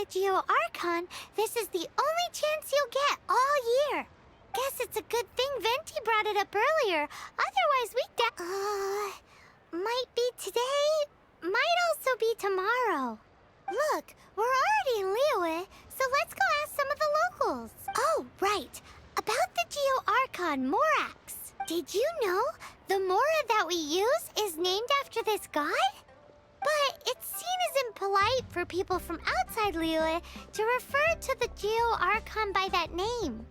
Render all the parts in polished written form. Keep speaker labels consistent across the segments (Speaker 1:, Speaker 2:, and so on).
Speaker 1: the Geo Archon, this is the only chance you'll get all year. Guess it's a good thing Venti brought it up earlier. Otherwise, might be today, might also be tomorrow. Look, we're already in Liyue, so let's go ask some of the locals. Oh, right. About the Geo Archon Morax. Did you know the Mora that we use is named after this god? But it's seen as impolite for people from outside Liyue to refer to the Geo Archon by that name.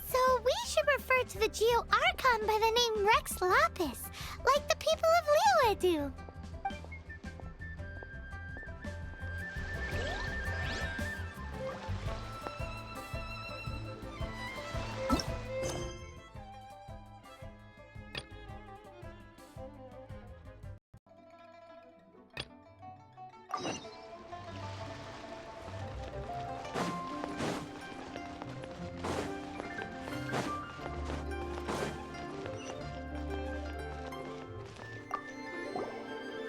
Speaker 1: So we should refer to the Geo Archon by the name Rex Lapis, like the people of Liyue do.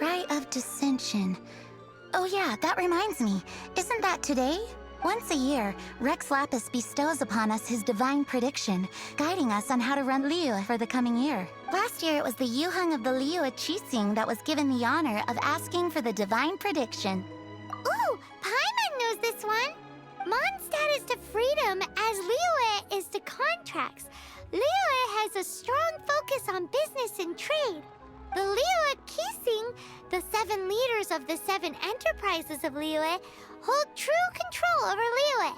Speaker 2: Rite of Dissension. Oh yeah, that reminds me. Isn't that today? Once a year, Rex Lapis bestows upon us his divine prediction, guiding us on how to run Liyue for the coming year. Last year, it was the Yuheng of the Liyue Qixing that was given the honor of asking for the divine prediction.
Speaker 1: Ooh, Paimon knows this one! Mondstadt is to freedom as Liyue is to contracts. Liyue has a strong focus on business and trade. The Liyue Qixing, the 7 leaders of the 7 enterprises of Liyue, hold true control over Liyue.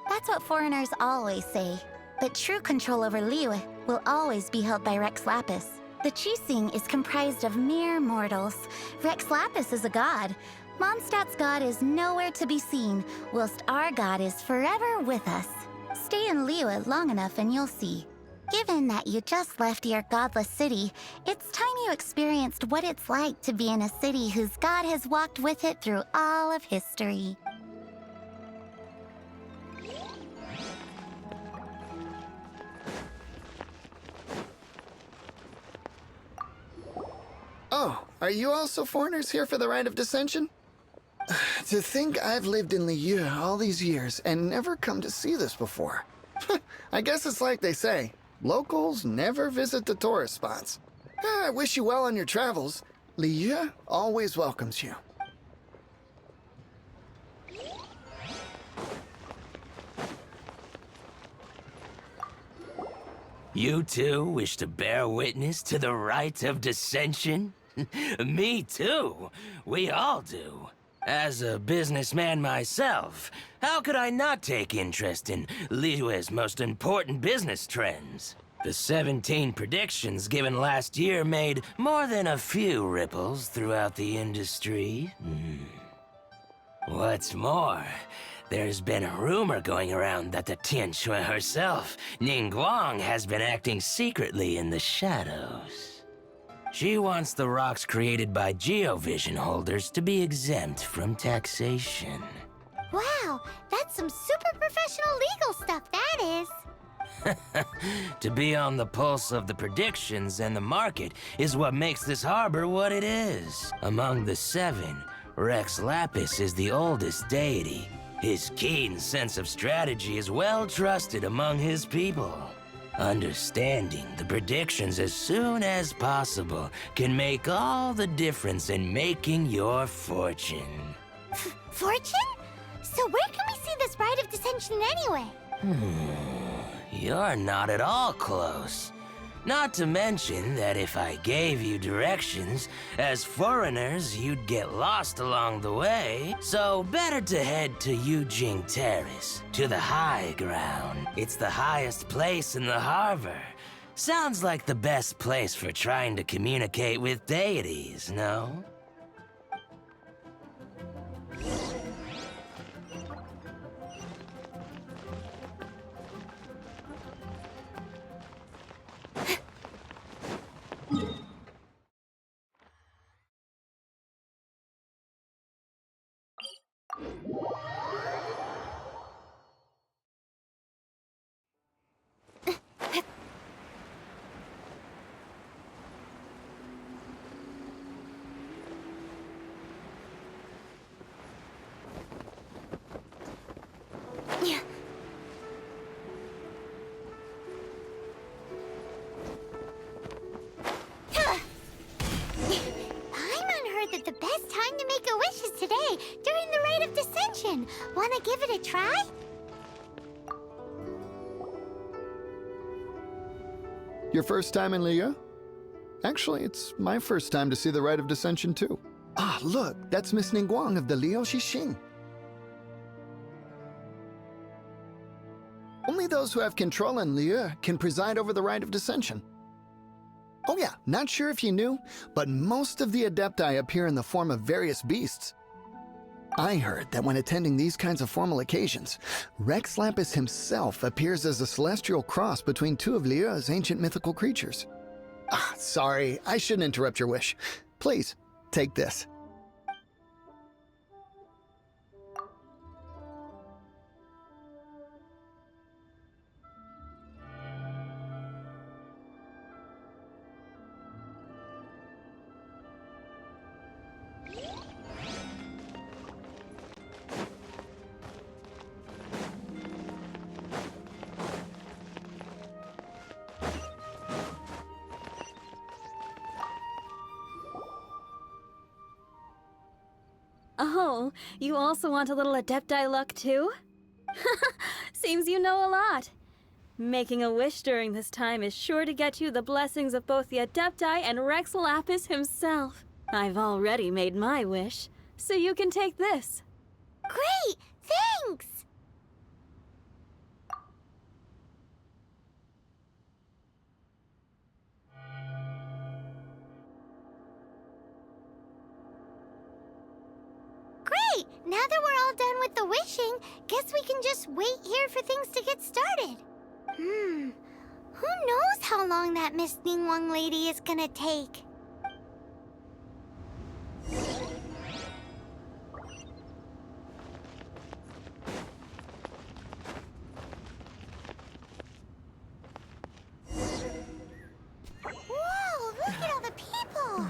Speaker 2: That's what foreigners always say. But true control over Liyue will always be held by Rex Lapis. The Qixing is comprised of mere mortals. Rex Lapis is a god. Mondstadt's god is nowhere to be seen, whilst our god is forever with us. Stay in Liyue long enough and you'll see. Given that you just left your godless city, it's time you experienced what it's like to be in a city whose god has walked with it through all of history.
Speaker 3: Oh, are you also foreigners here for the Rite of Dissension? To think I've lived in Liyue all these years and never come to see this before. I guess it's like they say. Locals never visit the tourist spots. I wish you well on your travels. Liyue always welcomes you.
Speaker 4: You too wish to bear witness to the rite of dissension? Me too. We all do. As a businessman myself, how could I not take interest in Liyue's most important business trends? The 17 predictions given last year made more than a few ripples throughout the industry. What's more, there's been a rumor going around that the Tianshui herself, Ningguang, has been acting secretly in the shadows. She wants the rocks created by Geovision holders to be exempt from taxation.
Speaker 1: Wow, that's some super professional legal stuff, that is.
Speaker 4: To be on the pulse of the predictions and the market is what makes this harbor what it is. Among the 7, Rex Lapis is the oldest deity. His keen sense of strategy is well trusted among his people. Understanding the predictions as soon as possible can make all the difference in making your fortune.
Speaker 1: Fortune? So where can we see this Rite of Dissension anyway?
Speaker 4: You're not at all close. Not to mention that if I gave you directions, as foreigners, you'd get lost along the way. So better to head to Yujing Terrace, to the high ground. It's the highest place in the harbor. Sounds like the best place for trying to communicate with deities, no?
Speaker 1: try?
Speaker 3: Your first time in Liyue? Actually, it's my first time to see the Rite of Dissension, too. Ah, look, that's Miss Ningguang of the Liu Xixing. Only those who have control in Liyue can preside over the Rite of Dissension. Oh yeah, not sure if you knew, but most of the Adepti appear in the form of various beasts. I heard that when attending these kinds of formal occasions, Rex Lapis himself appears as a celestial cross between two of Liyue's ancient mythical creatures. Ah, sorry, I shouldn't interrupt your wish. Please, take this.
Speaker 5: Oh, you also want a little Adepti luck too? Seems you know a lot. Making a wish during this time is sure to get you the blessings of both the Adepti and Rex Lapis himself. I've already made my wish, so you can take this.
Speaker 1: Great! Thanks! Great! Now that we're all done with the wishing, guess we can just wait here for things to get started. Who knows how long that Miss Ningguang lady is gonna take? Whoa, look at all the people!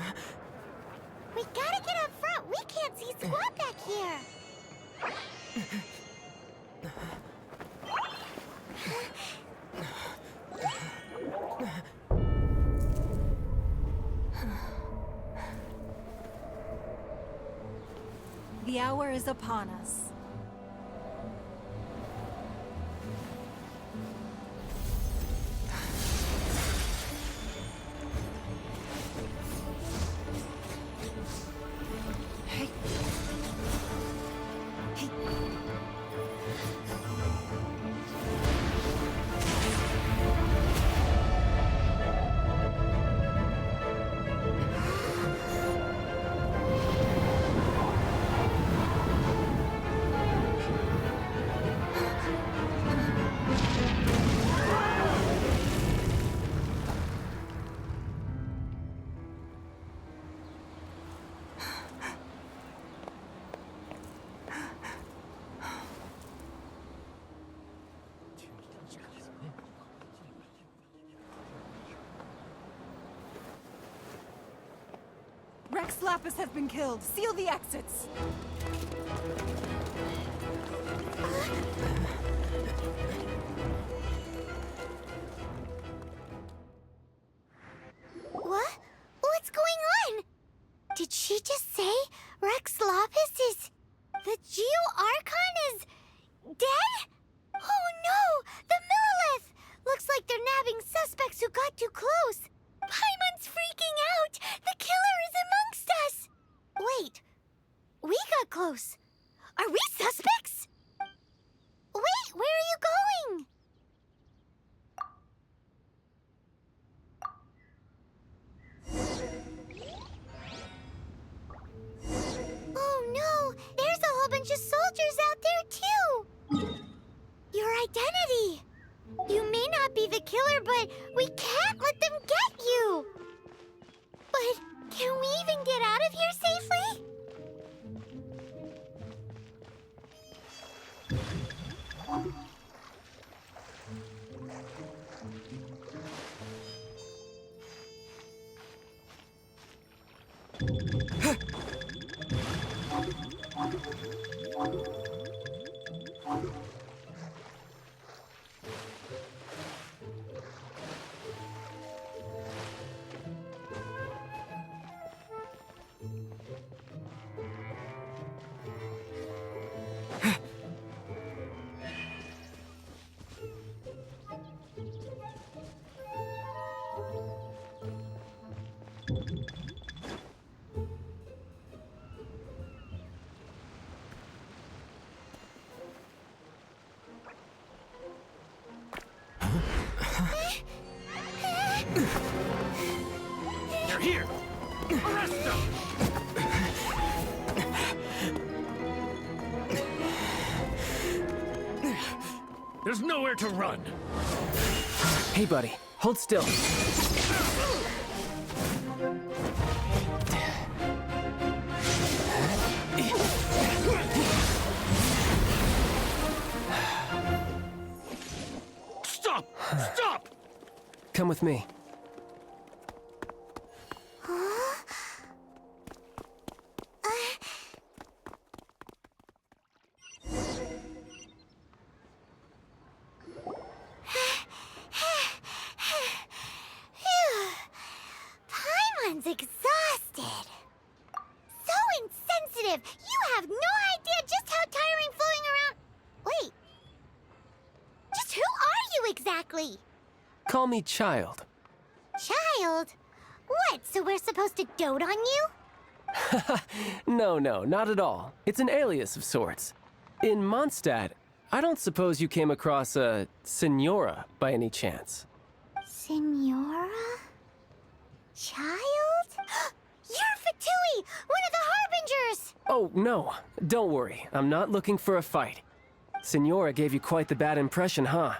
Speaker 1: We gotta get up front. We can't see squat back here.
Speaker 6: The hour is upon us. Rex Lapis has been killed. Seal the exits.
Speaker 1: What? What's going on? Did she just say Rex Lapis is... the Geo-Archon is... dead? Oh no! The Monolith! Looks like they're nabbing suspects who got too close. Paimon's freaking out! The killer is amongst us! Wait, we got close. Are we suspects? Wait, where are you going? Oh no, there's a whole bunch of soldiers out there too! Your identity! You may not be the killer, but we can't let them get you! But can we even get out of here safely?
Speaker 7: here! Arrest them! There's nowhere to run.
Speaker 8: Hey, buddy. Hold still.
Speaker 7: Stop! Stop!
Speaker 8: Come with me.
Speaker 1: Paimon's exhausted. So insensitive. You have no idea just how tiring floating around. Wait. Just who are you exactly?
Speaker 8: Call me Child.
Speaker 1: Child? What, so we're supposed to dote on you?
Speaker 8: No, not at all. It's an alias of sorts. In Mondstadt, I don't suppose you came across a Senora by any chance.
Speaker 1: Senora? Child? You're Fatui, one of the Harbingers!
Speaker 8: Oh, no. Don't worry. I'm not looking for a fight. Senora gave you quite the bad impression, huh?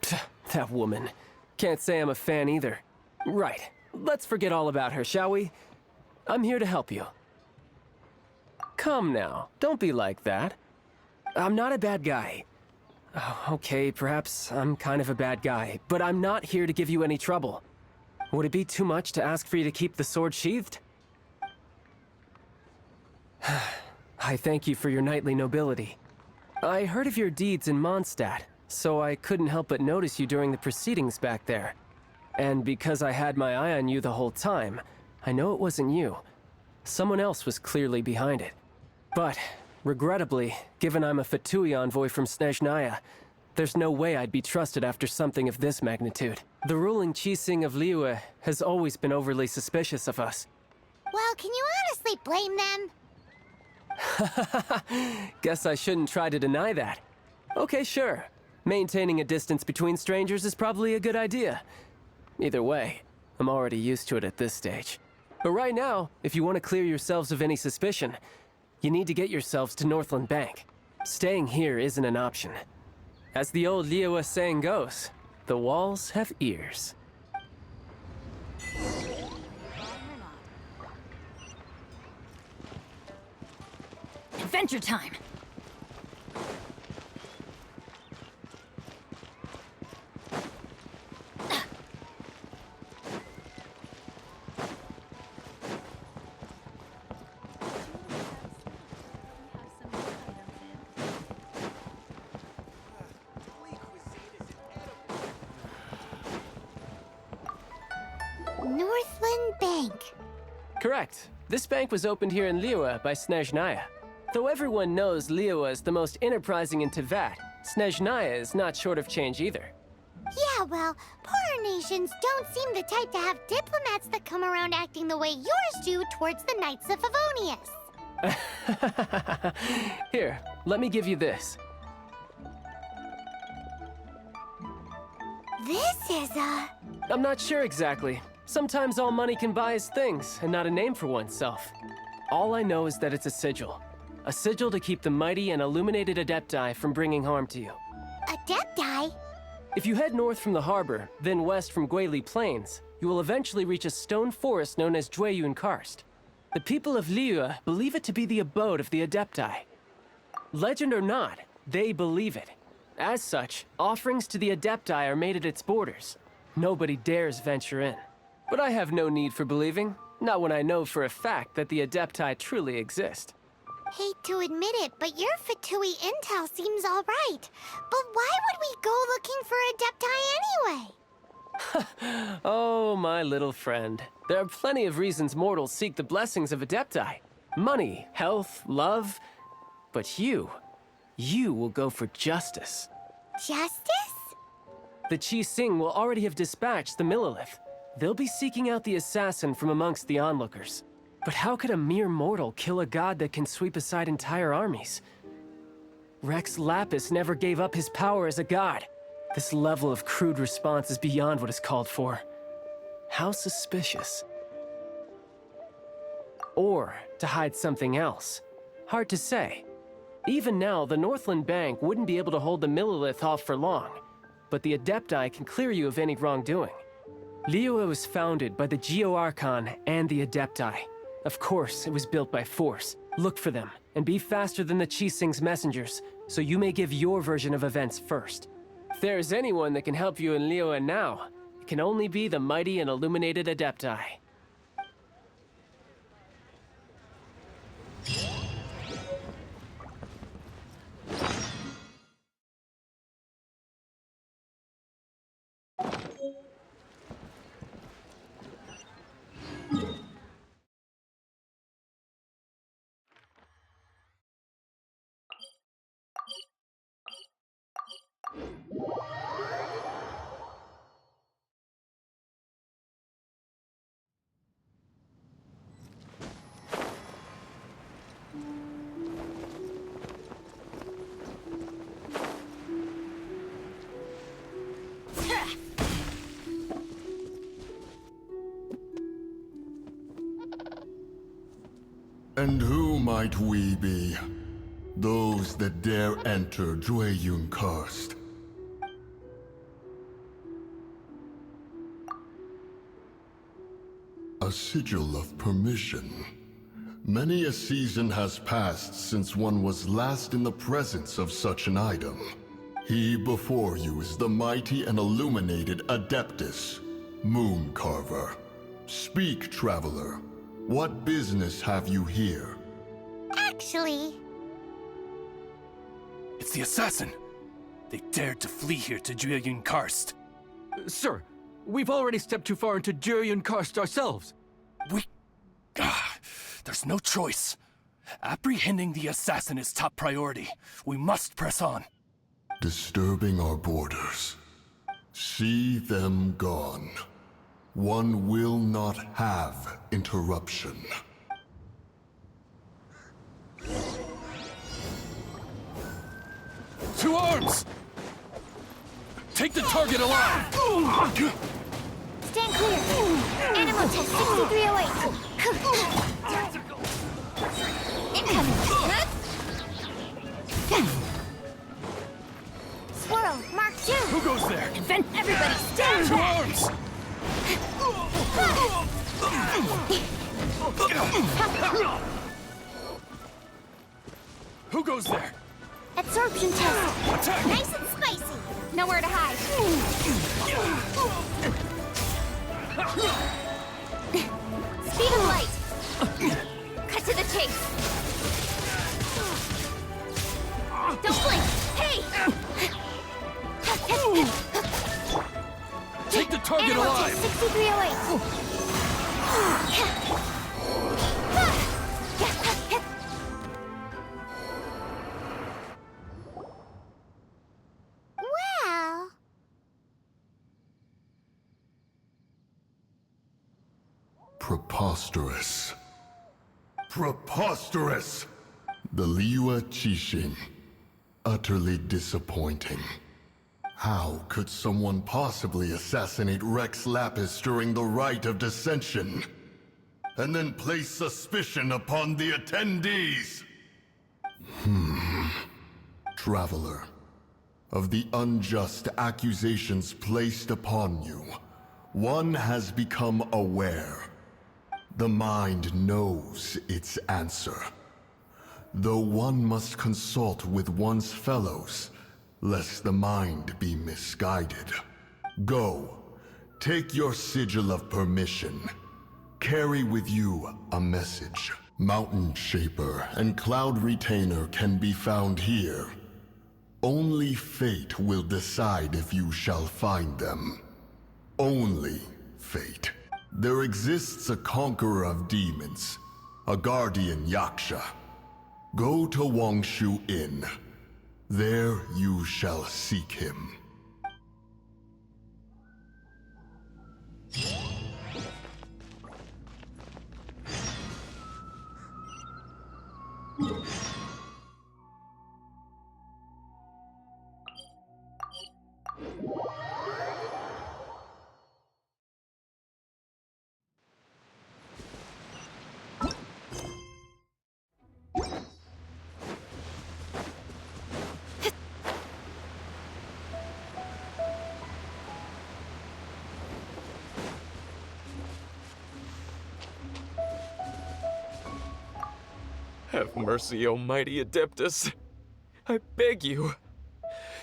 Speaker 8: Pfft, that woman. Can't say I'm a fan either. Right. Let's forget all about her, shall we? I'm here to help you. Come now. Don't be like that. I'm not a bad guy. Oh, okay, perhaps I'm kind of a bad guy, but I'm not here to give you any trouble. Would it be too much to ask for you to keep the sword sheathed? I thank you for your knightly nobility. I heard of your deeds in Mondstadt, so I couldn't help but notice you during the proceedings back there. And because I had my eye on you the whole time, I know it wasn't you. Someone else was clearly behind it. But, regrettably, given I'm a Fatui envoy from Snezhnaya, there's no way I'd be trusted after something of this magnitude. The ruling Qixing of Liyue has always been overly suspicious of us.
Speaker 1: Well, can you honestly blame them?
Speaker 8: Guess I shouldn't try to deny that. Okay, sure. Maintaining a distance between strangers is probably a good idea. Either way, I'm already used to it at this stage. But right now, if you want to clear yourselves of any suspicion, you need to get yourselves to Northland Bank. Staying here isn't an option. As the old Liyue saying goes, the walls have ears.
Speaker 5: Adventure time!
Speaker 1: Northland Bank.
Speaker 8: Correct. This bank was opened here in Liyue by Snezhnaya. Though everyone knows Liyue is the most enterprising in Teyvat, Snezhnaya is not short of change either.
Speaker 1: Yeah, well, poorer nations don't seem the type to have diplomats that come around acting the way yours do towards the Knights of Favonius.
Speaker 8: Here, let me give you this.
Speaker 1: This is
Speaker 8: I'm not sure exactly. Sometimes all money can buy is things, and not a name for oneself. All I know is that it's a sigil. A sigil to keep the mighty and illuminated Adepti from bringing harm to you.
Speaker 1: Adepti?
Speaker 8: If you head north from the harbor, then west from Guili Plains, you will eventually reach a stone forest known as Jueyun Karst. The people of Liyue believe it to be the abode of the Adepti. Legend or not, they believe it. As such, offerings to the Adepti are made at its borders. Nobody dares venture in. But I have no need for believing, not when I know for a fact that the Adepti truly exist.
Speaker 1: Hate to admit it, but your Fatui intel seems all right. But why would we go looking for Adepti anyway?
Speaker 8: Oh, my little friend. There are plenty of reasons mortals seek the blessings of Adepti. Money, health, love. But you will go for justice.
Speaker 1: Justice?
Speaker 8: The Qixing will already have dispatched the Monolith. They'll be seeking out the assassin from amongst the onlookers. But how could a mere mortal kill a god that can sweep aside entire armies? Rex Lapis never gave up his power as a god. This level of crude response is beyond what is called for. How suspicious. or to hide something else. Hard to say. Even now, the Northland Bank wouldn't be able to hold the Monolith off for long, but the Adepti can clear you of any wrongdoing. Liyue was founded by the Geo-Archon and the Adepti. Of course, it was built by force. Look for them, and be faster than the Qixing's messengers, so you may give your version of events first. If there is anyone that can help you in Liyue now, it can only be the mighty and illuminated Adepti.
Speaker 9: And who might we be? Those that dare enter Jueyun Karst. A sigil of permission. Many a season has passed since one was last in the presence of such an item. He before you is the mighty and illuminated Adeptus, Mooncarver. Speak, traveler. What business have you here?
Speaker 1: Actually,
Speaker 10: It's the assassin! They dared to flee here to Jueyun Karst.
Speaker 7: Sir, we've already stepped too far into Jueyun Karst ourselves.
Speaker 10: There's no choice. Apprehending the assassin is top priority. We must press on.
Speaker 9: Disturbing our borders. See them gone. One will not have interruption.
Speaker 10: To arms! Take the target alive!
Speaker 1: stand clear. Animal test 6308. Incoming. Swirl, Mark 2.
Speaker 10: Who goes there?
Speaker 1: Prevent everybody. Stand
Speaker 10: To
Speaker 1: back.
Speaker 10: arms! Who goes there?
Speaker 1: Absorption test.
Speaker 10: Attack!
Speaker 1: Nice and spicy. Nowhere to hide. Speed of light. Cut to the chase. Don't blink. Hey!
Speaker 10: Take the target
Speaker 1: Animal
Speaker 10: alive!
Speaker 1: test 6308. Well...
Speaker 9: Preposterous. Preposterous! The Liyue Qixing. Utterly disappointing. How could someone possibly assassinate Rex Lapis during the rite of dissension? And then place suspicion upon the attendees? Traveler, of the unjust accusations placed upon you, one has become aware. The mind knows its answer. Though one must consult with one's fellows, lest the mind be misguided. Go, take your sigil of permission. Carry with you a message. Mountain Shaper and Cloud Retainer can be found here. Only fate will decide if you shall find them. Only fate. There exists a conqueror of demons, a guardian Yaksha. Go to Wangshu Inn. There you shall seek him.
Speaker 11: Have mercy, O mighty Adeptus. I beg you,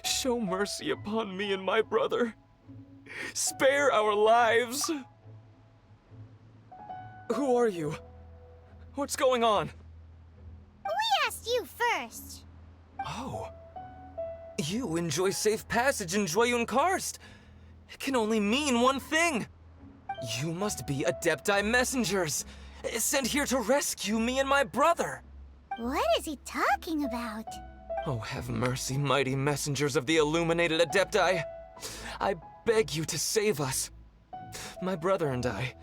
Speaker 11: show mercy upon me and my brother. Spare our lives! Who are you? What's going on?
Speaker 1: We asked you first.
Speaker 11: Oh. You enjoy safe passage in Jueyun Karst. It can only mean one thing. You must be Adepti messengers, sent here to rescue me and my brother.
Speaker 1: What is he talking about?
Speaker 11: Oh, have mercy, mighty messengers of the illuminated Adepti. I beg you to save us. My brother and I,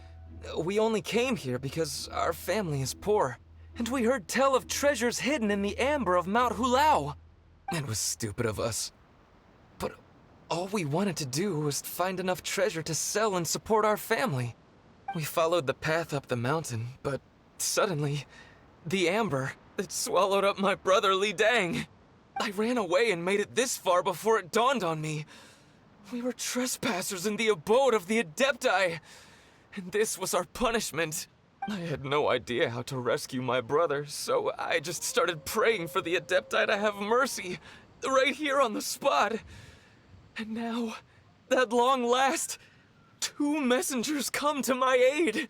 Speaker 11: we only came here because our family is poor, and we heard tell of treasures hidden in the amber of Mount Hulao. It was stupid of us. But all we wanted to do was find enough treasure to sell and support our family. We followed the path up the mountain, but suddenly, the amber, it swallowed up my brother Li Dang. I ran away and made it this far before it dawned on me. We were trespassers in the abode of the Adepti, and this was our punishment. I had no idea how to rescue my brother, so I just started praying for the Adepti to have mercy, right here on the spot. And now, at long last, 2 messengers come to my aid.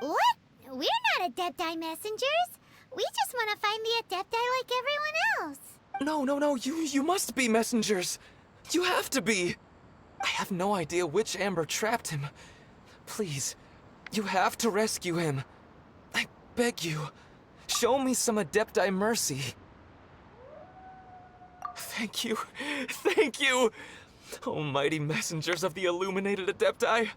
Speaker 1: What? We're not Adepti messengers. We just want to find the Adepti like everyone else.
Speaker 11: No, you must be messengers. You have to be. I have no idea which amber trapped him. Please, you have to rescue him. I beg you, show me some Adepti mercy. Thank you. Almighty messengers of the illuminated Adepti.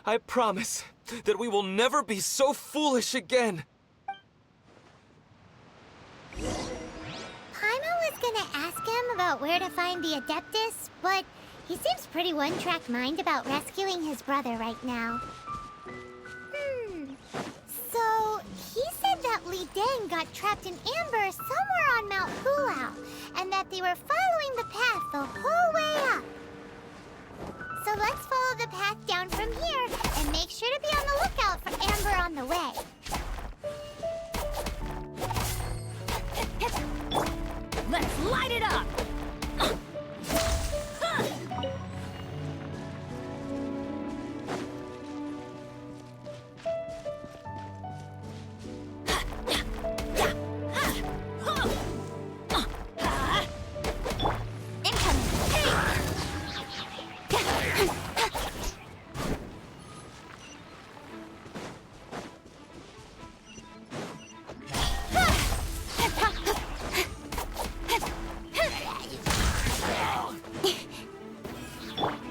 Speaker 11: I promise that we will never be so foolish again.
Speaker 1: Paimon was gonna ask him about where to find the Adeptus, but he seems pretty one-track mind about rescuing his brother right now. So, he said that Li Dang got trapped in amber somewhere on Mount Hulao, and that they were following the path the whole way up. So let's follow the path down from here, and make sure to be on the lookout for amber on the way.
Speaker 6: Let's light it up!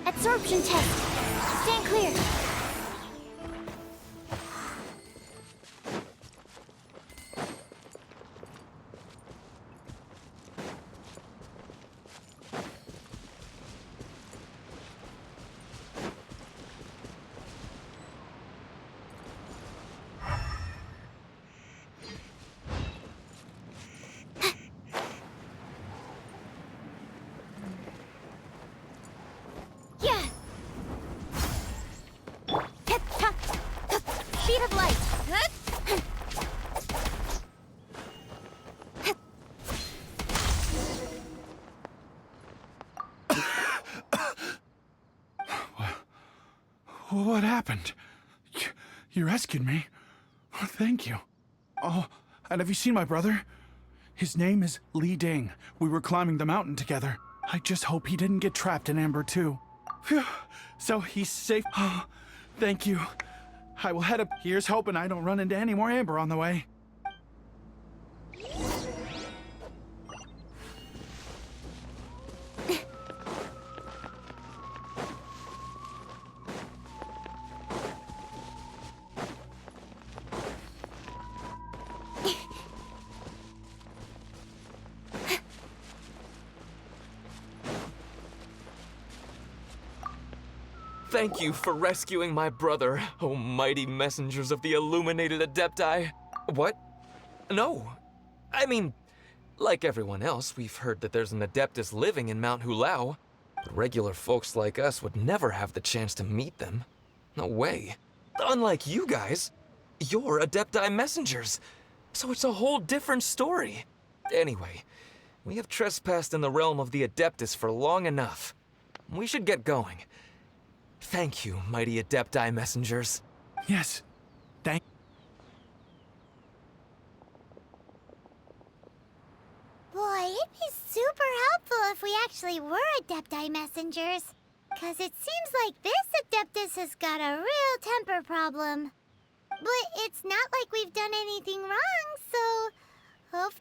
Speaker 1: Absorption test. Stand clear. Speed of light.
Speaker 12: What happened? You rescued me. Oh, thank you. Oh, and have you seen my brother? His name is Li Dang. We were climbing the mountain together. I just hope he didn't get trapped in amber too. Phew. So he's safe. Oh, thank you. I will head up. Here's hoping I don't run into any more amber on the way.
Speaker 11: Thank you for rescuing my brother, O mighty messengers of the illuminated Adepti. What? No. I mean, like everyone else, we've heard that there's an Adeptus living in Mount Hulao. But regular folks like us would never have the chance to meet them. No way. Unlike you guys, you're Adepti messengers. so it's a whole different story. Anyway, we have trespassed in the realm of the Adeptus for long enough. We should get going. Thank you, mighty Adepti messengers.
Speaker 12: Yes. Thank.
Speaker 1: Boy, it'd be super helpful if we actually were Adepti messengers. 'Cause it seems like this Adeptus has got a real temper problem. But it's not like we've done anything wrong, so...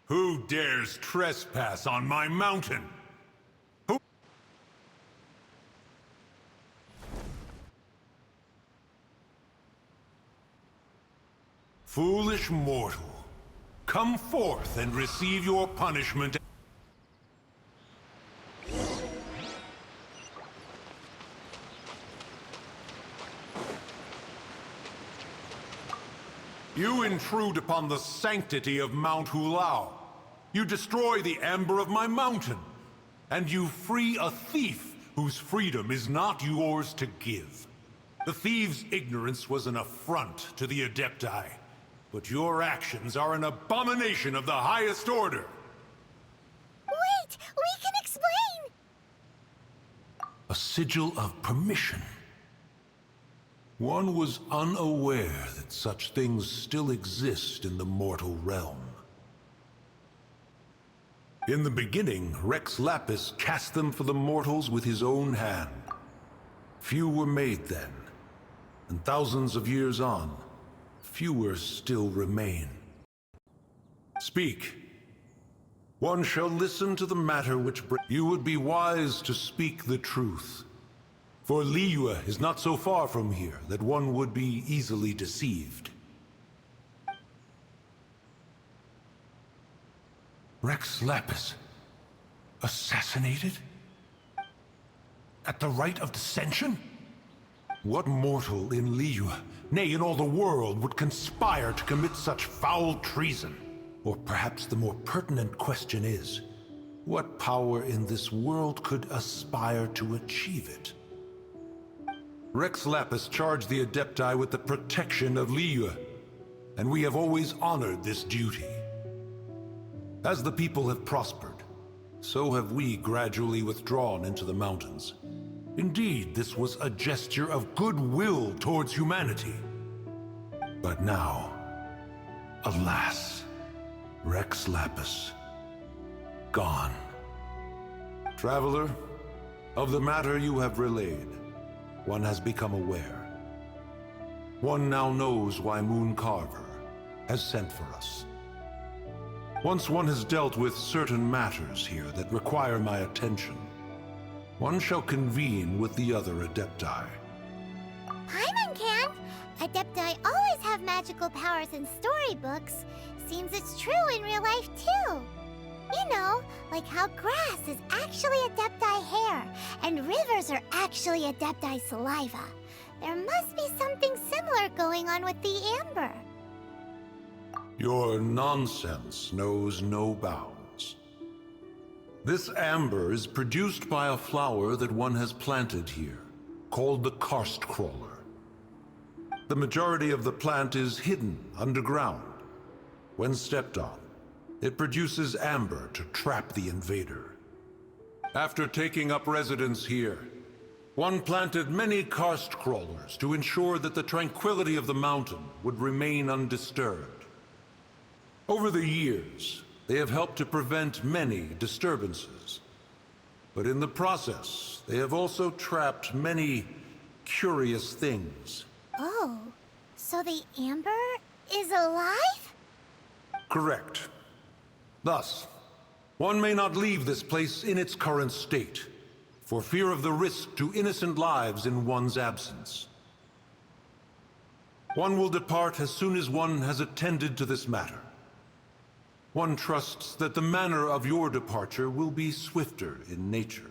Speaker 13: Who dares trespass on my mountain? Who? Foolish mortal, come forth and receive your punishment. You intrude upon the sanctity of Mount Hulao. You destroy the amber of my mountain. And you free a thief whose freedom is not yours to give. The thief's ignorance was an affront to the Adepti. But your actions are an abomination of the highest order.
Speaker 1: Wait! We can explain!
Speaker 13: A sigil of permission. One was unaware that such things still exist in the mortal realm. In the beginning, Rex Lapis cast them for the mortals with his own hand. Few were made then, and thousands of years on, fewer still remain. Speak. One shall listen to the matter which you would be wise to speak the truth. For Liyue is not so far from here that one would be easily deceived. Rex Lapis, assassinated? At the rite of dissension? What mortal in Liyue, nay in all the world, would conspire to commit such foul treason? Or perhaps the more pertinent question is, what power in this world could aspire to achieve it? Rex Lapis charged the Adepti with the protection of Liyue, and we have always honored this duty. As the people have prospered, so have we gradually withdrawn into the mountains. Indeed, this was a gesture of goodwill towards humanity. But now, alas, Rex Lapis, gone. Traveler, of the matter you have relayed, one has become aware. One now knows why Moon Carver has sent for us. Once one has dealt with certain matters here that require my attention, one shall convene with the other Adepti.
Speaker 1: Paimon can! Adepti always have magical powers in storybooks. Seems it's true in real life, too. You know, like how grass is actually Adepti hair, and rivers are actually Adepti saliva. There must be something similar going on with the amber.
Speaker 13: Your nonsense knows no bounds. This amber is produced by a flower that one has planted here, called the karst crawler. The majority of the plant is hidden underground. When stepped on, it produces amber to trap the invader. After taking up residence here, one planted many karst crawlers to ensure that the tranquility of the mountain would remain undisturbed. Over the years, they have helped to prevent many disturbances. But in the process, they have also trapped many curious things.
Speaker 1: Oh, so the amber is alive?
Speaker 13: Correct. Thus, one may not leave this place in its current state, for fear of the risk to innocent lives in one's absence. One will depart as soon as one has attended to this matter. One trusts that the manner of your departure will be swifter in nature.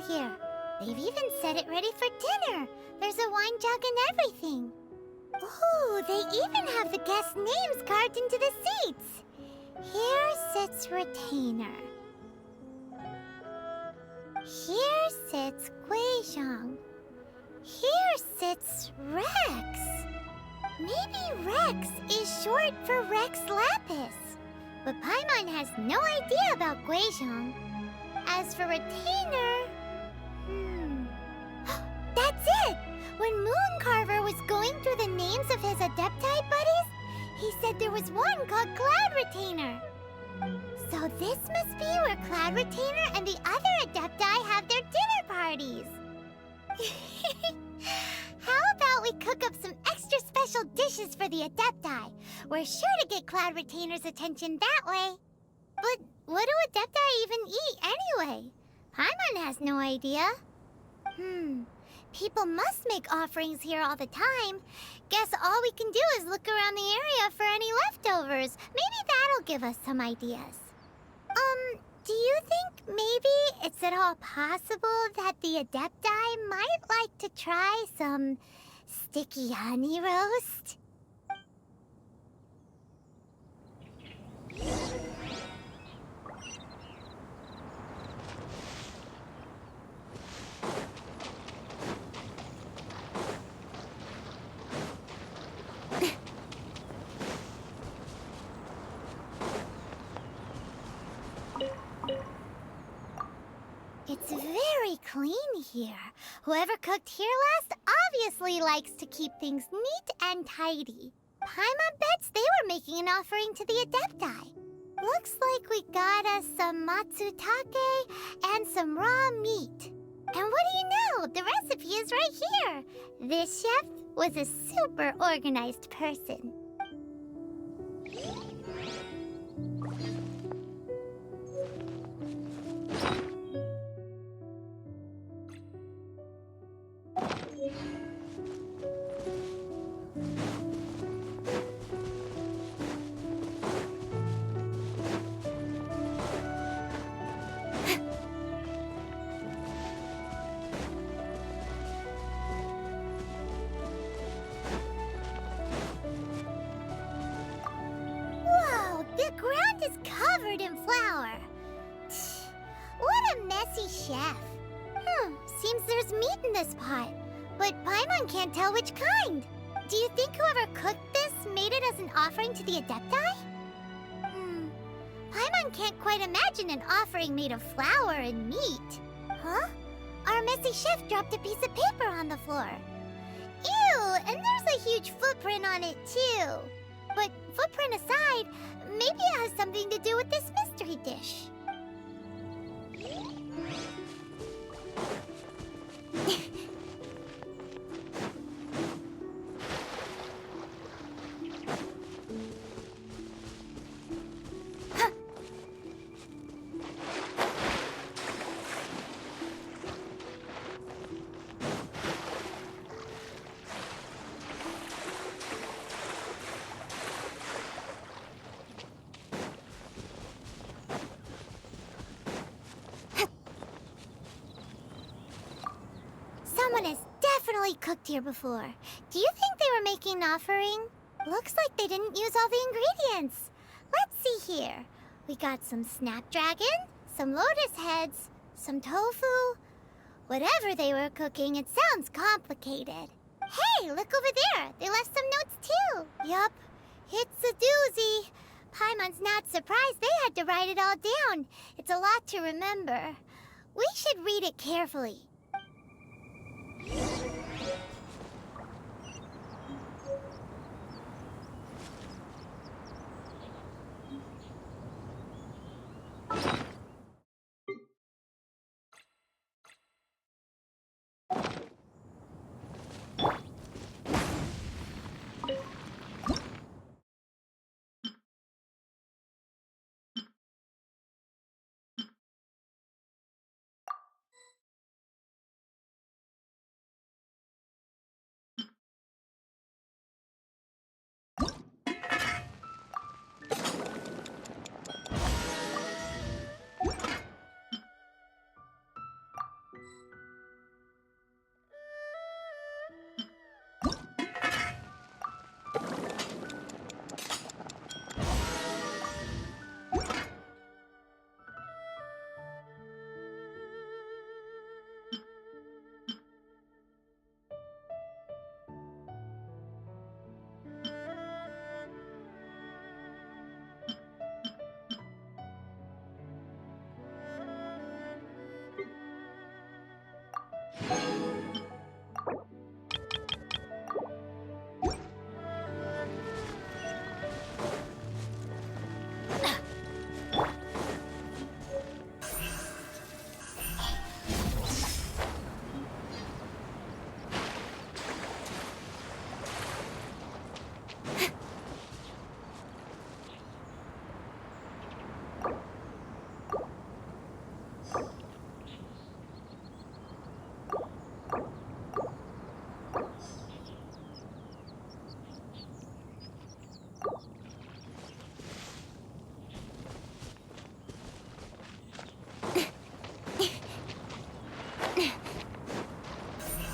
Speaker 1: here. They've even set it ready for dinner. There's a wine jug and everything. Ooh, they even have the guest names carved into the seats. Here sits Retainer. Here sits Guizhong. Here sits Rex. Maybe Rex is short for Rex Lapis. But Paimon has no idea about Guizhong. As for Retainer... That's it! When Mooncarver was going through the names of his Adepti buddies, he said there was one called Cloud Retainer. So this must be where Cloud Retainer and the other Adepti have their dinner parties. How about we cook up some extra special dishes for the Adepti? We're sure to get Cloud Retainer's attention that way. But what do Adepti even eat anyway? Paimon has no idea. People must make offerings here all the time. Guess all we can do is look around the area for any leftovers. Maybe that'll give us some ideas. Do you think maybe it's at all possible that the Adepti might like to try some sticky honey roast? It's very clean here. Whoever cooked here last obviously likes to keep things neat and tidy. Paimon bets they were making an offering to the Adepti. Looks like we got us some matsutake and some raw meat. And what do you know? The recipe is right here. This chef was a super organized person. Whoa, the ground is covered in flour. What a messy chef. Seems there's meat in this pot, but Paimon can't tell which kind. Do you think whoever cooked this made it as an offering to the Adepti? Paimon can't quite imagine an offering made of flour and meat. Huh? Our messy chef dropped a piece of paper on the floor. Ew, and there's a huge footprint on it too. But footprint aside, maybe it has something to do with this mystery dish. Someone has definitely cooked here before. Do you think they were making an offering? Looks like they didn't use all the ingredients. Let's see here. We got some snapdragon, some lotus heads, some tofu. Whatever they were cooking, it sounds complicated. Hey, look over there. They left some notes too. Yup, it's a doozy. Paimon's not surprised they had to write it all down. It's a lot to remember. We should read it carefully.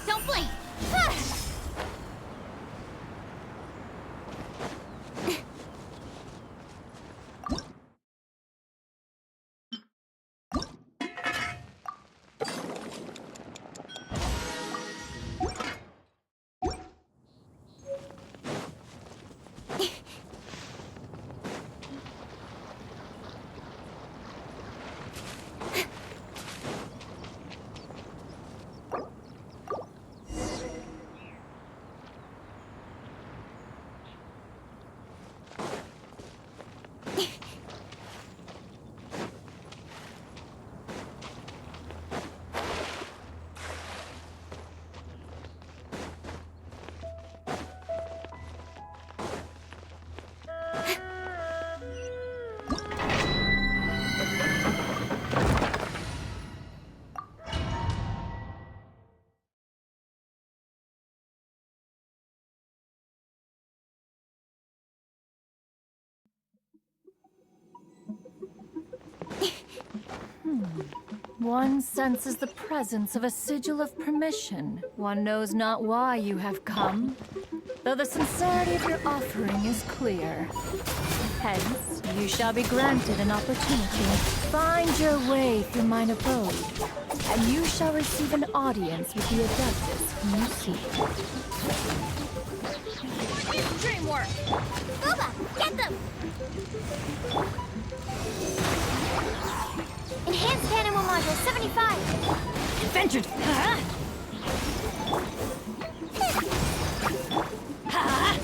Speaker 1: Don't blink!
Speaker 14: One senses the presence of a sigil of permission. One knows not why you have come, though the sincerity of your offering is clear. Hence, you shall be granted an opportunity. Find your way through mine abode, and you shall receive an audience with the Adeptus whom you seek.
Speaker 1: Dream work! Booba, get them! Enhanced Animal Module 75!
Speaker 14: Adventure! Huh?
Speaker 1: Ha!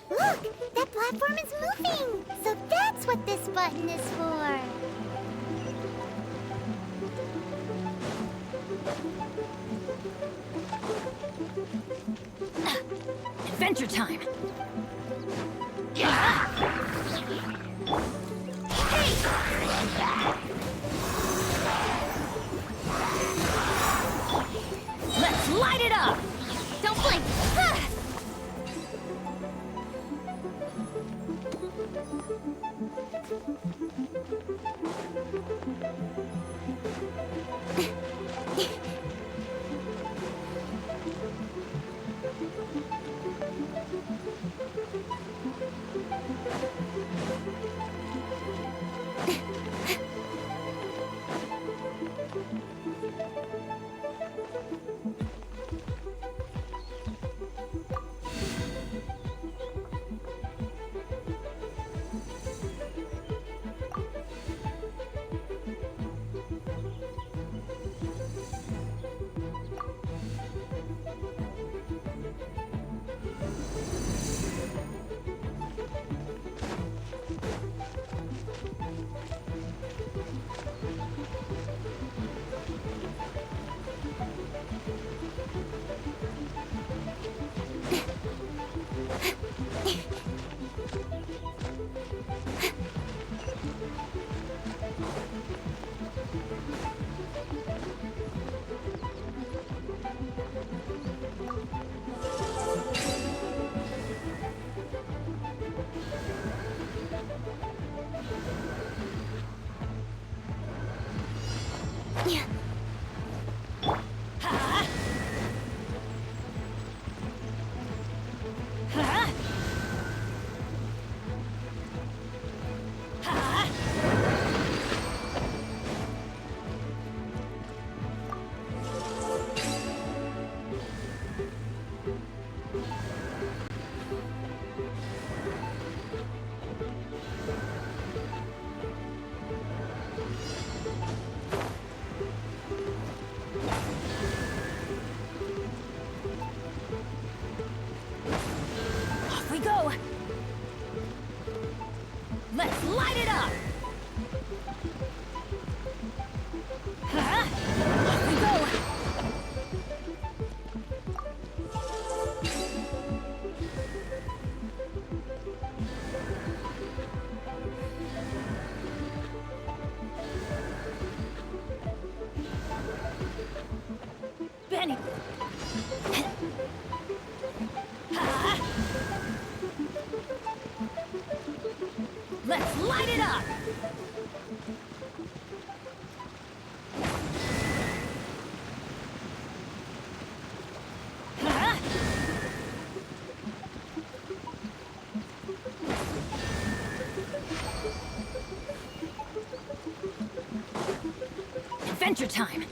Speaker 1: Look! That platform is moving! So that's what this button is for!
Speaker 14: Adventure time! Let's light it up!
Speaker 1: Don't blink!
Speaker 14: Let's light it up! Huh? Off we go! Benny! Ha! Let's light it up! Adventure time!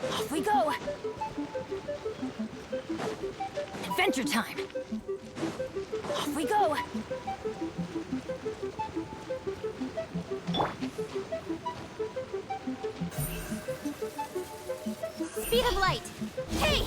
Speaker 14: Off we go! Adventure time! Off we go!
Speaker 1: Speed of light! Hey!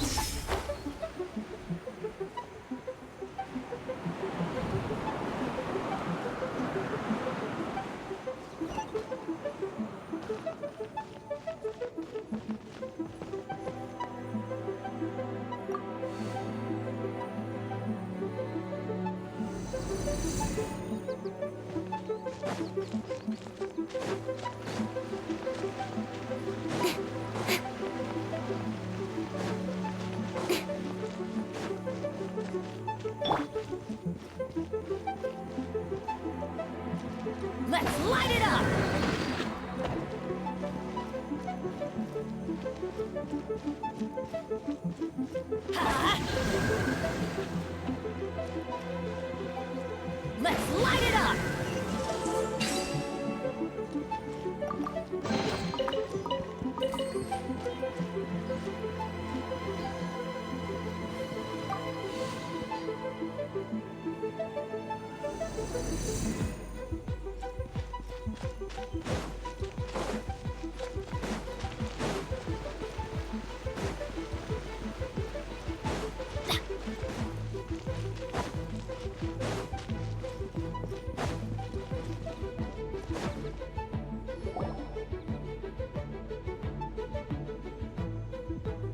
Speaker 14: Let's light it up! Let's light it up!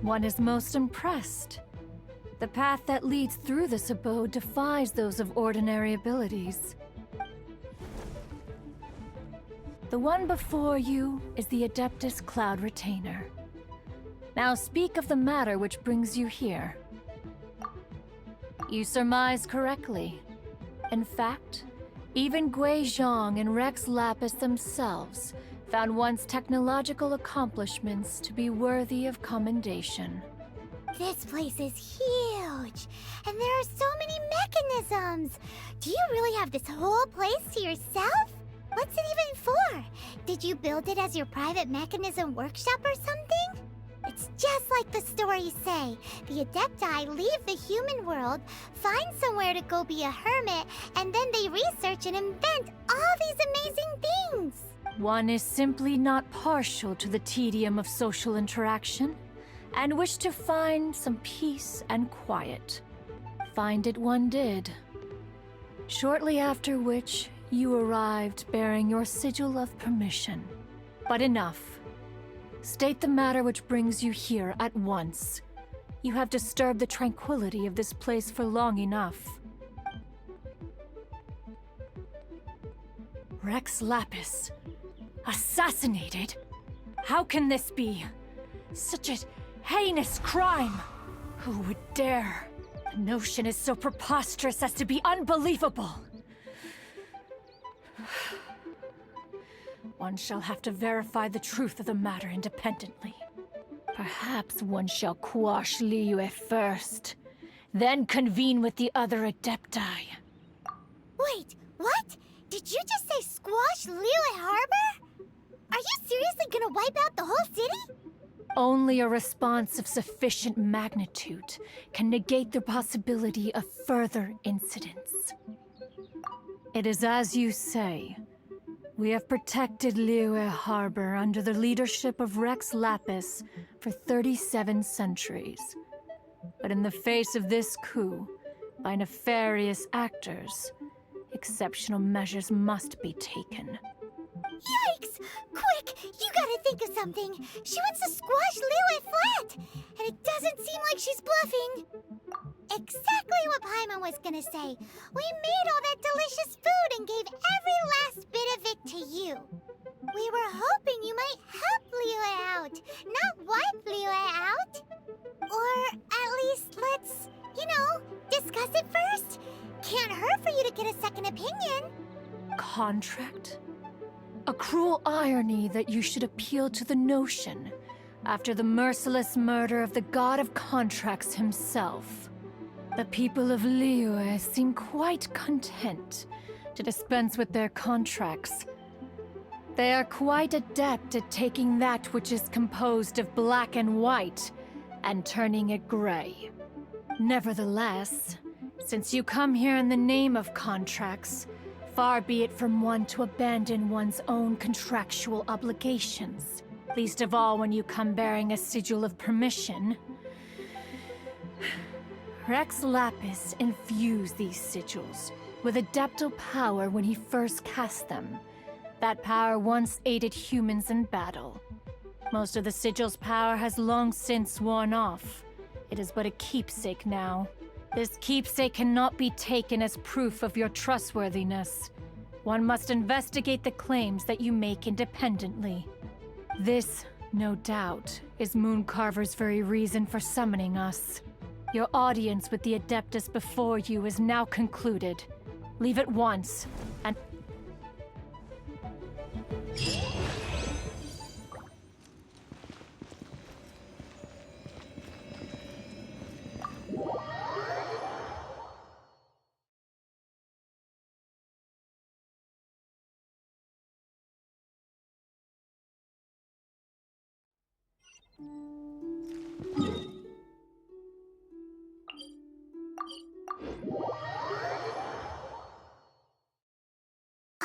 Speaker 14: One is most impressed. The path that leads through this abode defies those of ordinary abilities. The one before you is the Adeptus Cloud Retainer. Now speak of the matter which brings you here. You surmise correctly. In fact, even Gui Zhang and Rex Lapis themselves found one's technological accomplishments to be worthy of commendation.
Speaker 1: This place is huge, and there are so many mechanisms. Do you really have this whole place to yourself? What's it even for? Did you build it as your private mechanism workshop or something? It's just like the stories say. The Adepti leave the human world, find somewhere to go be a hermit, and then they research and invent all these amazing things.
Speaker 14: One is simply not partial to the tedium of social interaction, and wished to find some peace and quiet. Find it one did. Shortly after which, you arrived bearing your sigil of permission. But enough. State the matter which brings you here at once. You have disturbed the tranquility of this place for long enough. Rex Lapis. Assassinated? How can this be? Such a heinous crime! Who would dare? The notion is so preposterous as to be unbelievable. One shall have to verify the truth of the matter independently. Perhaps one shall quash Liyue first, then convene with the other Adepti.
Speaker 1: Wait, what? Did you just say squash Liyue Harbor? Are you seriously gonna wipe out the whole city?
Speaker 14: Only a response of sufficient magnitude can negate the possibility of further incidents. It is as you say. We have protected Liyue Harbor under the leadership of Rex Lapis for 37 centuries. But in the face of this coup, by nefarious actors, exceptional measures must be taken.
Speaker 1: Yikes! Quick, you gotta think of something. She wants to squash Liyue flat, and it doesn't seem like she's bluffing. Exactly what Paimon was gonna say. We made all that delicious food and gave every last bit of it to you. We were hoping you might help Liyue
Speaker 14: contract? A cruel irony that you should appeal to the notion after the merciless murder of the god of contracts himself. The people of Liyue seem quite content to dispense with their contracts. They are quite adept at taking that which is composed of black and white and turning it gray. Nevertheless, since you come here in the name of contracts, far be it from one to abandon one's own contractual obligations, least of all when you come bearing a sigil of permission. Rex Lapis infused these sigils with adeptal power when he first cast them. That power once aided humans in battle. Most of the sigil's power has long since worn off. It is but a keepsake now. This keepsake cannot be taken as proof of your trustworthiness. One must investigate the claims that you make independently. This, no doubt, is Mooncarver's very reason for summoning us. Your audience with the Adeptus before you is now concluded. Leave at once, and...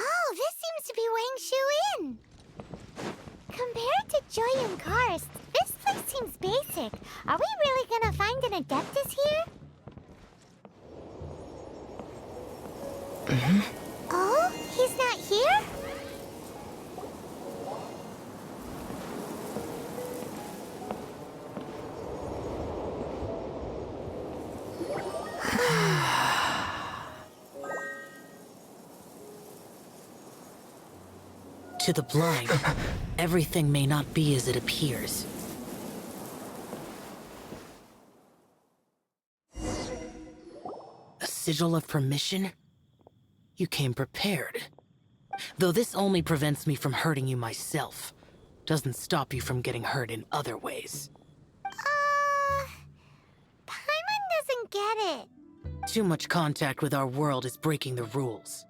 Speaker 1: Oh, this seems to be Wang Shu Inn. Compared to Joy and Karst, this place seems basic. Are we really gonna find an Adeptus here? Oh, he's not here?
Speaker 15: To the blind, everything may not be as it appears. A sigil of permission? You came prepared. Though this only prevents me from hurting you myself, doesn't stop you from getting hurt in other ways.
Speaker 1: Paimon doesn't get it.
Speaker 15: Too much contact with our world is breaking the rules.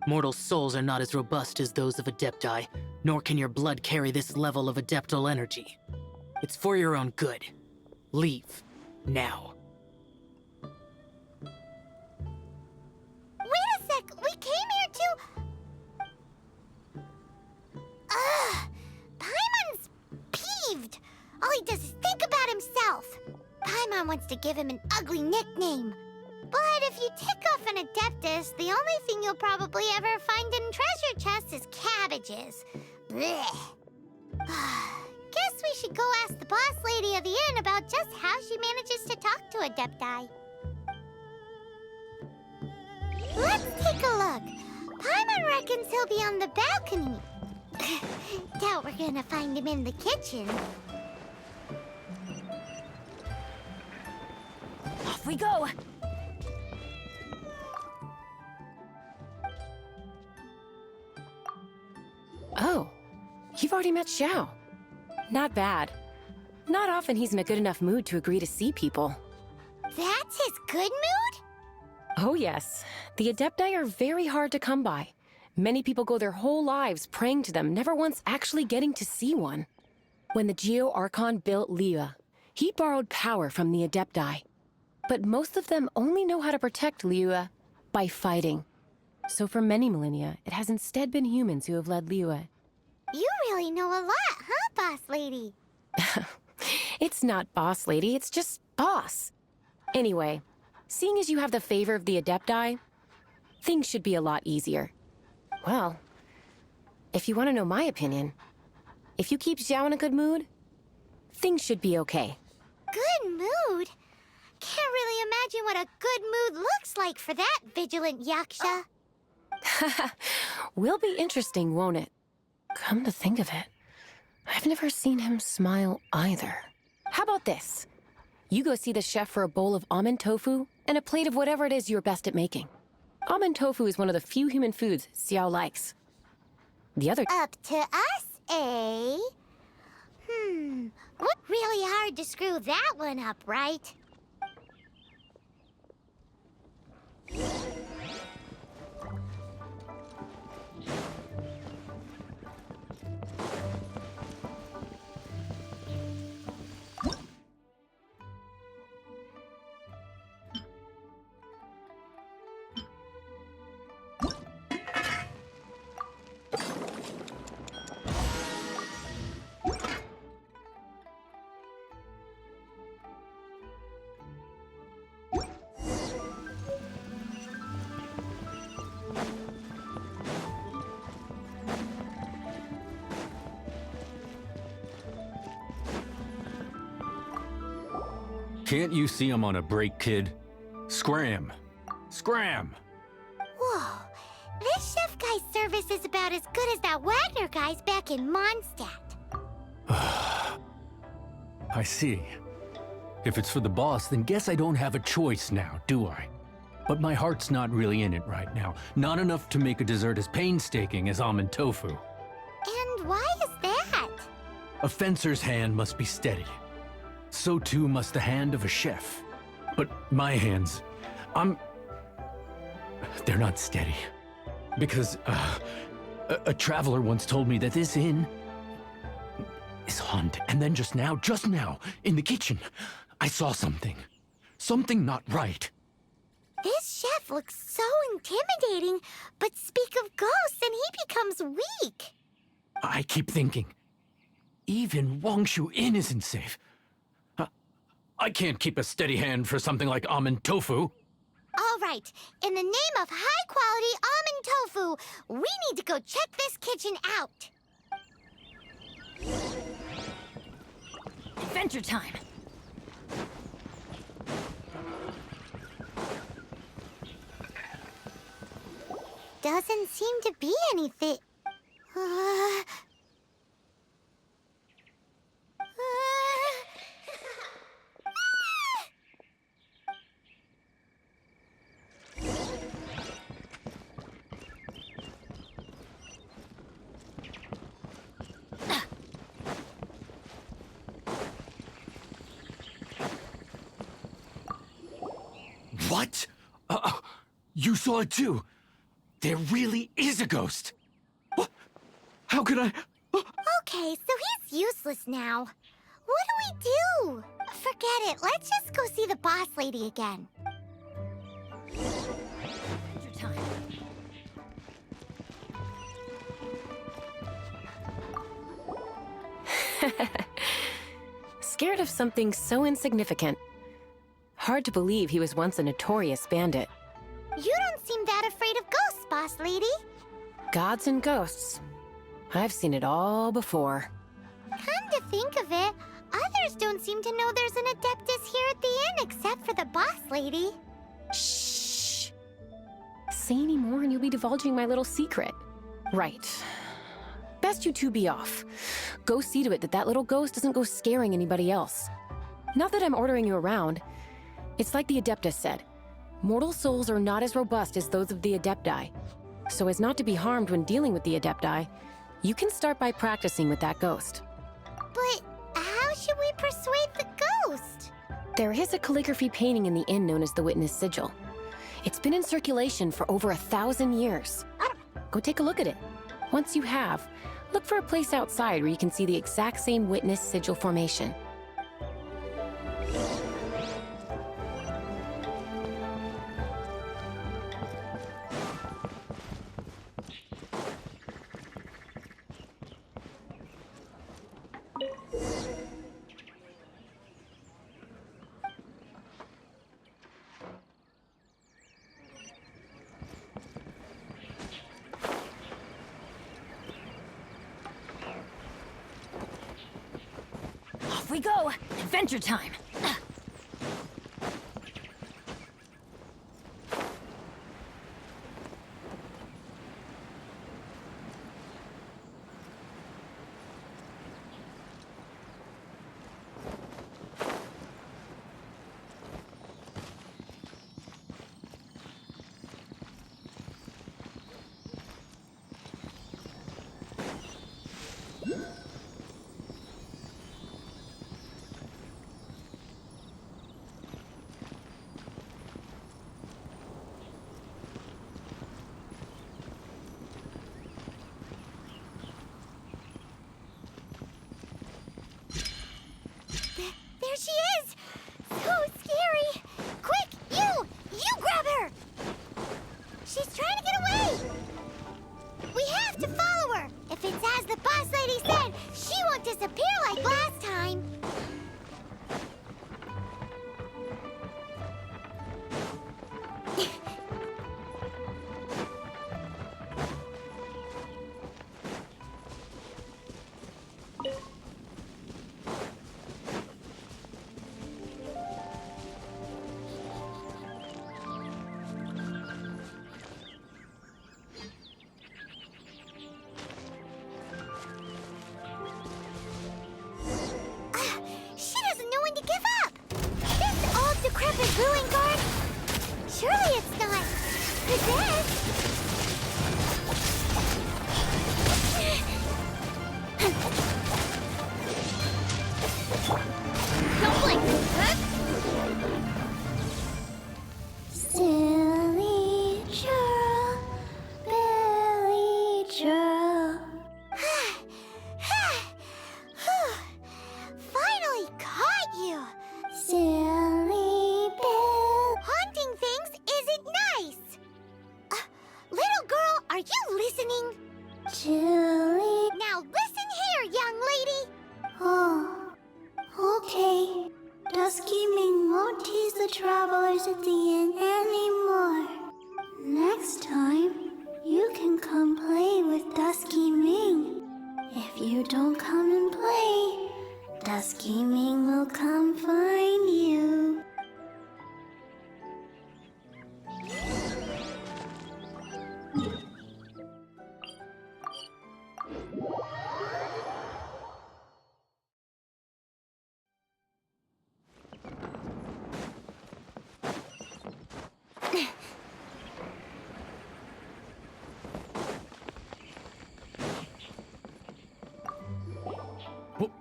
Speaker 15: Mortal souls are not as robust as those of Adepti, nor can your blood carry this level of adeptal energy. It's for your own good. Leave. Now.
Speaker 1: Wait a sec, we came here to... Paimon's peeved. All he does is think about himself. Paimon wants to give him an ugly nickname. But if you tick off an Adeptus, the only thing you'll probably ever find in treasure chests is cabbages. Blech. Guess we should go ask the boss lady of the inn about just how she manages to talk to Adepti. Let's take a look. Paimon reckons he'll be on the balcony. Doubt we're gonna find him in the kitchen.
Speaker 14: Off we go!
Speaker 16: Oh, you've already met Xiao. Not bad. Not often he's in a good enough mood to agree to see people.
Speaker 1: That's his good mood?
Speaker 16: Oh yes. The Adepti are very hard to come by. Many people go their whole lives praying to them, never once actually getting to see one. When the Geo Archon built Liyue, he borrowed power from the Adepti. But most of them only know how to protect Liyue by fighting. So for many millennia, it has instead been humans who have led Liyue.
Speaker 1: You really know a lot, huh, boss lady?
Speaker 16: It's not boss lady, it's just boss. Anyway, seeing as you have the favor of the Adepti, things should be a lot easier. Well, if you want to know my opinion, if you keep Xiao in a good mood, things should be okay.
Speaker 1: Good mood? Can't really imagine what a good mood looks like for that vigilant yaksha.
Speaker 16: Will be interesting, won't it? Come to think of it, I've never seen him smile either. How about this? You go see the chef for a bowl of almond tofu and a plate of whatever it is you're best at making. Almond tofu is one of the few human foods Xiao likes. The other...
Speaker 1: Up to us, eh? Really hard to screw that one up, right?
Speaker 7: Can't you see I'm on a break, kid? Scram! Scram!
Speaker 1: Whoa. This chef guy's service is about as good as that Wagner guy's back in Mondstadt.
Speaker 7: I see. If it's for the boss, then guess I don't have a choice now, do I? But my heart's not really in it right now. Not enough to make a dessert as painstaking as almond tofu.
Speaker 1: And why is that?
Speaker 7: A fencer's hand must be steady. So too must the hand of a chef. But my hands, they're not steady. Because, a traveler once told me that this inn is haunted. And then just now, in the kitchen, I saw something. Something not right.
Speaker 1: This chef looks so intimidating, but speak of ghosts and he becomes weak.
Speaker 7: I keep thinking, even Wangshu Inn isn't safe. I can't keep a steady hand for something like almond tofu.
Speaker 1: All right, in the name of high-quality almond tofu, we need to go check this kitchen out.
Speaker 14: Adventure time!
Speaker 1: Doesn't seem to be anything.
Speaker 7: What? You saw it too? There really is a ghost. What? How could I?
Speaker 1: Okay, so he's useless now. What do we do? Forget it. Let's just go see the boss lady again.
Speaker 14: Adventure time.
Speaker 16: Scared of something so insignificant. Hard to believe he was once a notorious bandit.
Speaker 1: You don't seem that afraid of ghosts, boss lady.
Speaker 16: Gods and ghosts. I've seen it all before.
Speaker 1: Come to think of it, others don't seem to know there's an Adeptus here at the inn except for the boss lady.
Speaker 16: Shh. Say any more and you'll be divulging my little secret. Right. Best you two be off. Go see to it that that little ghost doesn't go scaring anybody else. Not that I'm ordering you around. It's like the Adeptus said. Mortal souls are not as robust as those of the Adepti. So as not to be harmed when dealing with the Adepti, you can start by practicing with that ghost.
Speaker 1: But how should we persuade the ghost?
Speaker 16: There is a calligraphy painting in the inn known as the Witness Sigil. It's been in circulation for over 1,000 years. Go take a look at it. Once you have, look for a place outside where you can see the exact same Witness Sigil formation.
Speaker 14: Off we go! Adventure time!
Speaker 1: this! Don't blink! Silly churl, Billy churl. Finally caught you! Silly Bill. Haunting things isn't nice! Little girl, are you listening? Chilly. Now listen here, young lady! Oh, okay. Dusky Ming won't tease the travelers at the inn anymore. Next time, you can come play with Dusky Ming. If you don't come and play, Dusky Ming will come find you.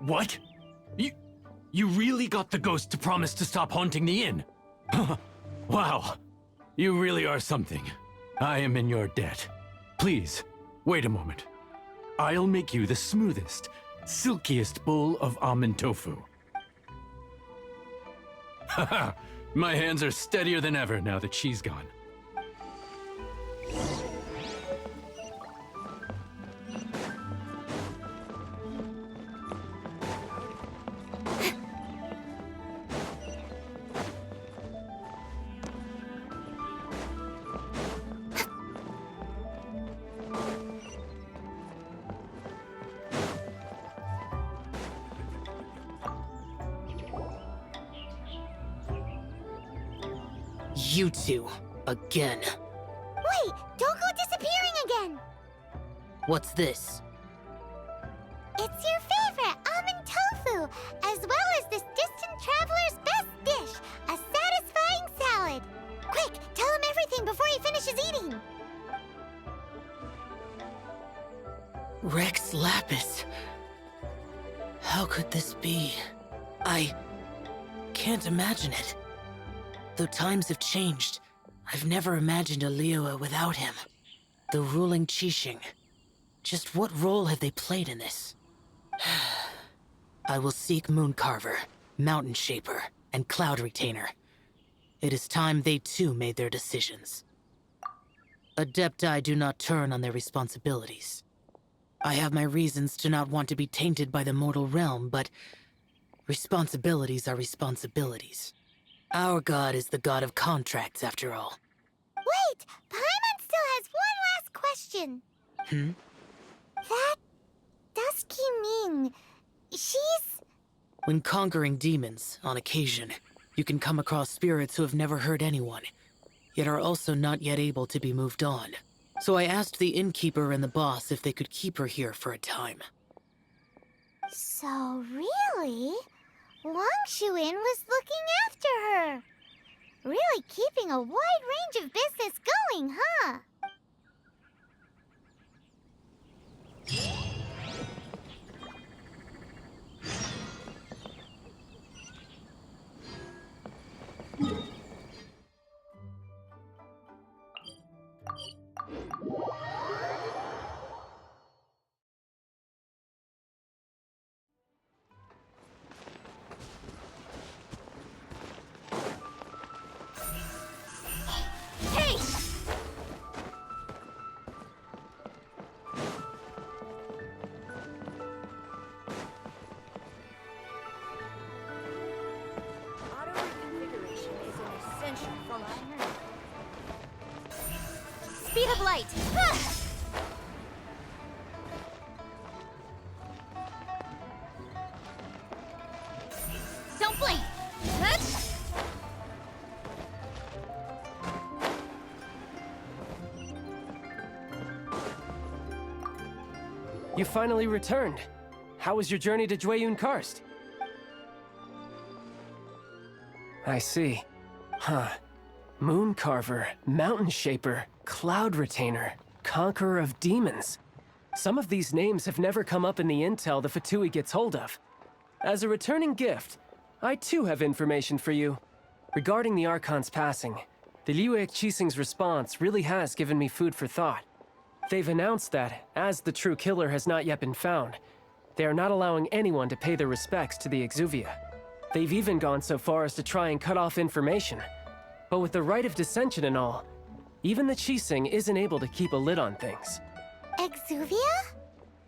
Speaker 7: What? You really got the ghost to promise to stop haunting the inn? Wow. You really are something. I am in your debt. Please, wait a moment. I'll make you the smoothest, silkiest bowl of almond tofu. Haha, my hands are steadier than ever now that she's gone.
Speaker 15: You two, again.
Speaker 1: Wait, don't go disappearing again!
Speaker 15: What's this?
Speaker 1: It's your favorite almond tofu, as well as this distant traveler's best dish, a satisfying salad. Quick, tell him everything before he finishes eating.
Speaker 15: Rex Lapis. How could this be? I can't imagine it. Though times have changed, I've never imagined a Liyue without him. The ruling Qixing. Just what role have they played in this? I will seek Mooncarver, Mountain Shaper, and Cloud Retainer. It is time they too made their decisions. Adepti do not turn on their responsibilities. I have my reasons to not want to be tainted by the mortal realm, but responsibilities are responsibilities. Our god is the god of contracts, after all.
Speaker 1: Wait! Paimon still has one last question. That Dusky Ming, she's...
Speaker 15: When conquering demons, on occasion, you can come across spirits who have never hurt anyone, yet are also not yet able to be moved on. So I asked the innkeeper and the boss if they could keep her here for a time.
Speaker 1: So really? Longshu Inn was looking after her. Really keeping a wide range of business going, huh? Speed of light! Don't blink!
Speaker 8: You finally returned. How was your journey to Jueyun Karst? I see. Huh. Mooncarver, Mountain Shaper, Cloud Retainer, Conqueror of Demons. Some of these names have never come up in the intel the Fatui gets hold of. As a returning gift, I too have information for you. Regarding the Archon's passing, the Liyue Qixing's response really has given me food for thought. They've announced that, as the true killer has not yet been found, they are not allowing anyone to pay their respects to the Exuvia. They've even gone so far as to try and cut off information. But with the right of dissension and all, even the Qixing isn't able to keep a lid on things.
Speaker 1: Exuvia?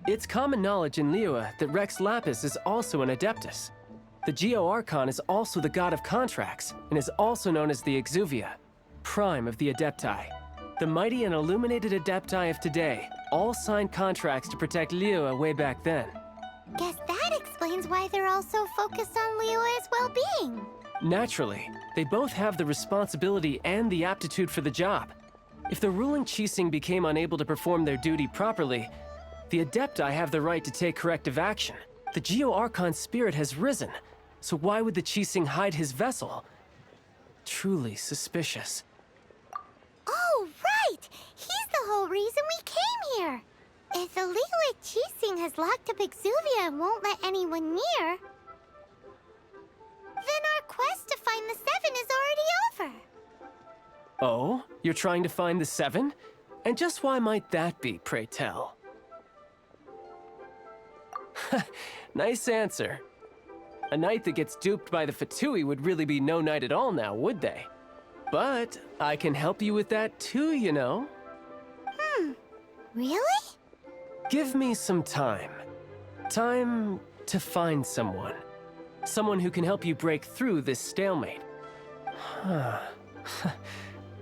Speaker 8: It's common knowledge in Liyue that Rex Lapis is also an Adeptus. The Geo-Archon is also the god of contracts, and is also known as the Exuvia, prime of the Adepti. The mighty and illuminated Adepti of today all signed contracts to protect Liyue way back then.
Speaker 1: Guess that explains why they're all so focused on Liyue's well-being.
Speaker 8: Naturally, they both have the responsibility and the aptitude for the job. If the ruling Qixing became unable to perform their duty properly, the Adepti have the right to take corrective action. The Geo-Archon's spirit has risen, so why would the Qixing hide his vessel? Truly suspicious.
Speaker 1: Oh, right! He's the whole reason we came here! If the Liyue Qixing has locked up Exuvia and won't let anyone near, then our quest to find the Seven is already over.
Speaker 8: Oh? You're trying to find the Seven? And just why might that be, pray tell? Nice answer. A knight that gets duped by the Fatui would really be no knight at all now, would they? But I can help you with that too, you know.
Speaker 1: Really?
Speaker 8: Give me some time. Time to find someone. Someone who can help you break through this stalemate.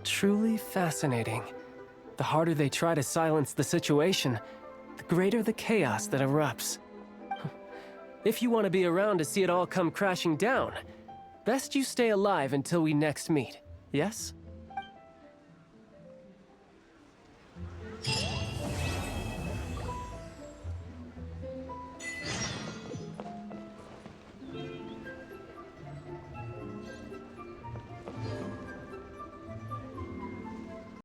Speaker 8: Truly fascinating. The harder they try to silence the situation, the greater the chaos that erupts. If you want to be around to see it all come crashing down, best you stay alive until we next meet, yes?